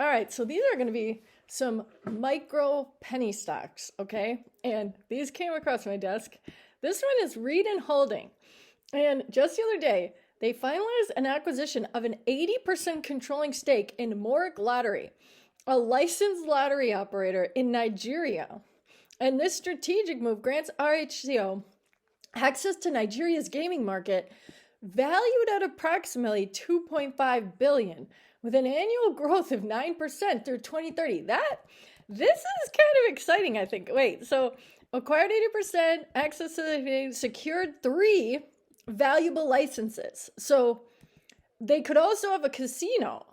All right, so these are going to be some micro penny stocks, okay? And these came across my desk. This one is Reed and Holding. And just the other day, they finalized an acquisition of an 80% controlling stake in Morik Lottery, a licensed lottery operator in Nigeria. And this strategic move grants RHCO access to Nigeria's gaming market, valued at approximately $2.5 billion, with an annual growth of 9% through 2030. This is kind of exciting, I think. Wait, so acquired 80%, access to the secured 3 valuable licenses. So they could also have a casino.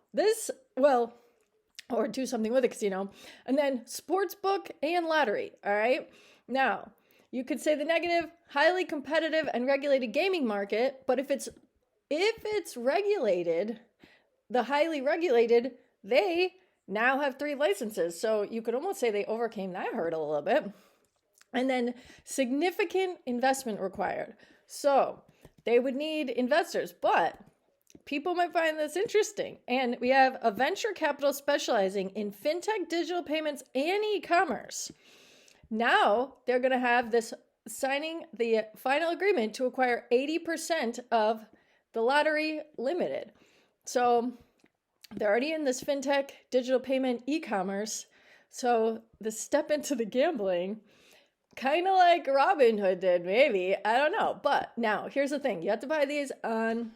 Or do something with a casino, and then sports book and lottery. All right. Now, you could say the negative, highly competitive and regulated gaming market, but if it's regulated, the highly regulated, they now have 3 licenses. So you could almost say they overcame that hurdle a little bit. And then significant investment required. So they would need investors, but people might find this interesting. And we have a venture capital specializing in fintech, digital payments, and e-commerce. Now they're going to have this signing the final agreement to acquire 80% of the Lottery Limited. So they're already in this fintech, digital payment, e-commerce. So the step into the gambling, kind of like Robinhood did, maybe. I don't know. But now here's the thing. You have to buy these on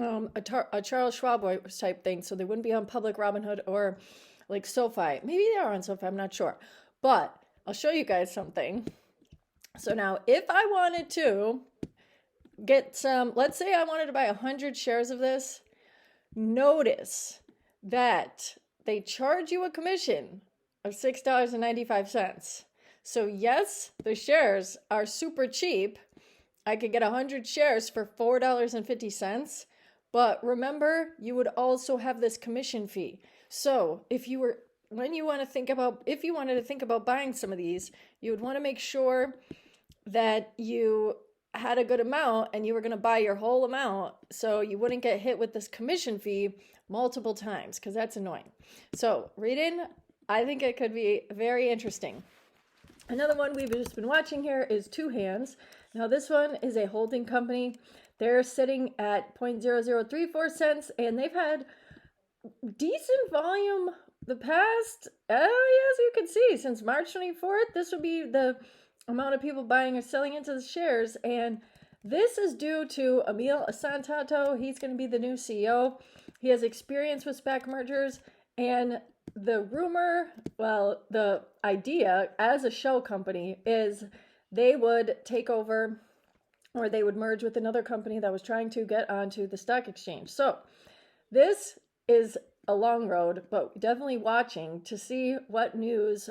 a Charles Schwab type thing, so they wouldn't be on public Robinhood or like SoFi. Maybe they are on SoFi, I'm not sure. But I'll show you guys something. So now if I wanted to get let's say I wanted to buy 100 shares of this, notice that they charge you a commission of $6.95. So yes, the shares are super cheap. I could get 100 shares for $4.50. But remember, you would also have this commission fee. So if you wanted to think about buying some of these, you would want to make sure that you had a good amount and you were going to buy your whole amount so you wouldn't get hit with this commission fee multiple times, because that's annoying. So reading, I think it could be very interesting. Another one we've just been watching here is Two Hands. Now this one is a holding company. They're sitting at 0.0034 cents, and they've had decent volume the past, as you can see, since March 24th. This would be the amount of people buying or selling into the shares, and this is due to Emil Assentato. He's going to be the new CEO. He has experience with SPAC mergers, and the idea as a shell company is they would take over, or they would merge with another company that was trying to get onto the stock exchange. So this is a long road, but definitely watching to see what news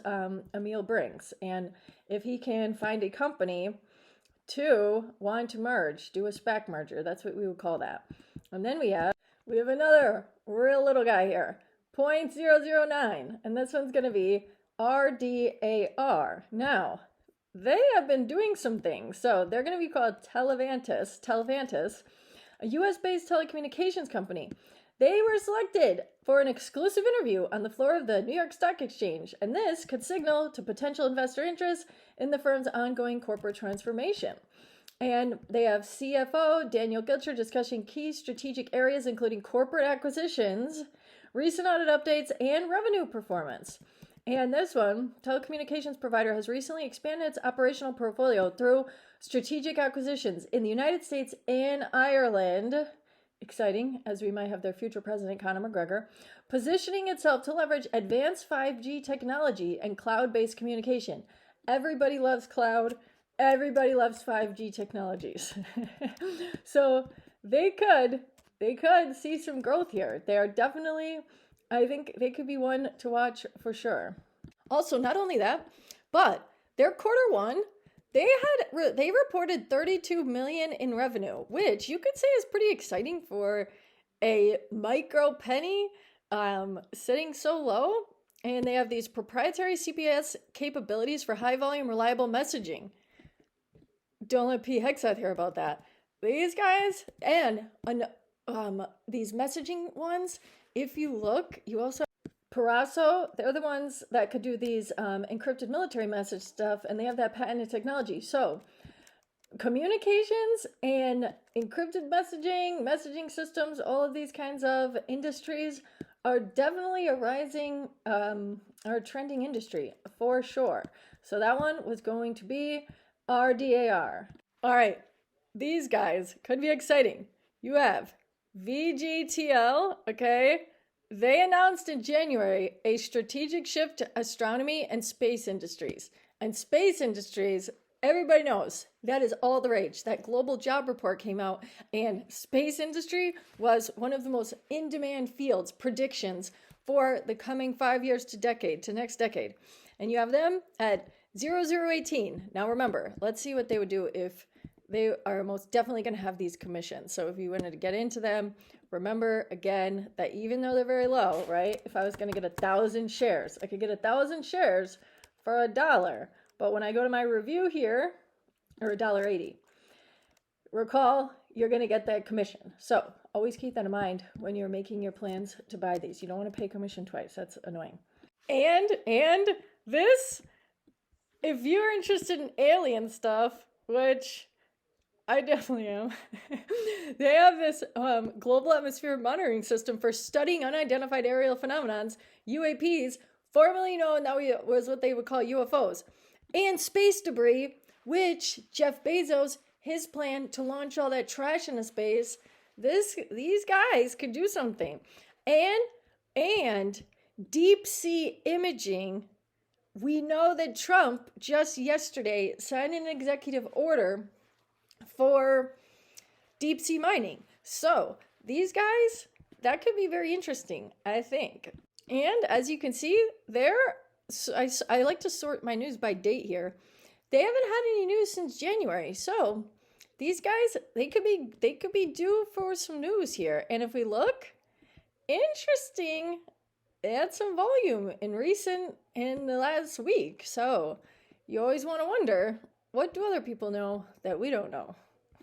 Emil brings. And if he can find a company to want to merge, do a SPAC merger, that's what we would call that. And then we have another real little guy here, 0.009. And this one's going to be RDAR. Now, they have been doing some things. So they're going to be called Televantis, a US-based telecommunications company. They were selected for an exclusive interview on the floor of the New York Stock Exchange, and this could signal to potential investor interest in the firm's ongoing corporate transformation. And they have CFO Daniel Gilcher discussing key strategic areas, including corporate acquisitions, recent audit updates, and revenue performance. And this one, telecommunications provider, has recently expanded its operational portfolio through strategic acquisitions in the United States and Ireland. Exciting, as we might have their future president, Conor McGregor, positioning itself to leverage advanced 5G technology and cloud-based communication. Everybody loves cloud. Everybody loves 5G technologies. So they could see some growth here. They are definitely, I think they could be one to watch for sure. Also, not only that, but their Q1, they reported $32 million in revenue, which you could say is pretty exciting for a micro penny sitting so low. And they have these proprietary CPS capabilities for high volume, reliable messaging. Don't let P. Hexath hear about that. These guys and these messaging ones, if you look, you also Peraso, they're the ones that could do these encrypted military message stuff, and they have that patented technology. So communications and encrypted messaging systems, all of these kinds of industries are definitely a rising or trending industry for sure. So that one was going to be RDAR. All right, these guys could be exciting. You have VGTL, okay? They announced in January a strategic shift to astronomy and space industries. And space industries, everybody knows, that is all the rage. That global job report came out, and space industry was one of the most in-demand fields, predictions for the coming 5 years to next decade. And you have them at 0018. Now remember, let's see what they would do if they are most definitely going to have these commissions. So if you wanted to get into them, remember again that even though they're very low, right? If I was going to get 1,000 shares, I could get 1,000 shares for $1. But when I go to my review here, or $1.80, recall you're going to get that commission. So always keep that in mind when you're making your plans to buy these. You don't want to pay commission twice. That's annoying. And this, if you're interested in alien stuff, which I definitely am. They have this global atmosphere monitoring system for studying unidentified aerial phenomenons, UAPs, formerly known, that was what they would call UFOs, and space debris, which Jeff Bezos, his plan to launch all that trash into space, these guys could do something. And deep sea imaging. We know that Trump just yesterday signed an executive order for deep sea mining. So these guys, that could be very interesting, I think. And as you can see there, I like to sort my news by date here. They haven't had any news since January. So these guys, they could be due for some news here. And if we look, interesting, they had some volume in the last week. So you always want to wonder, what do other people know that we don't know?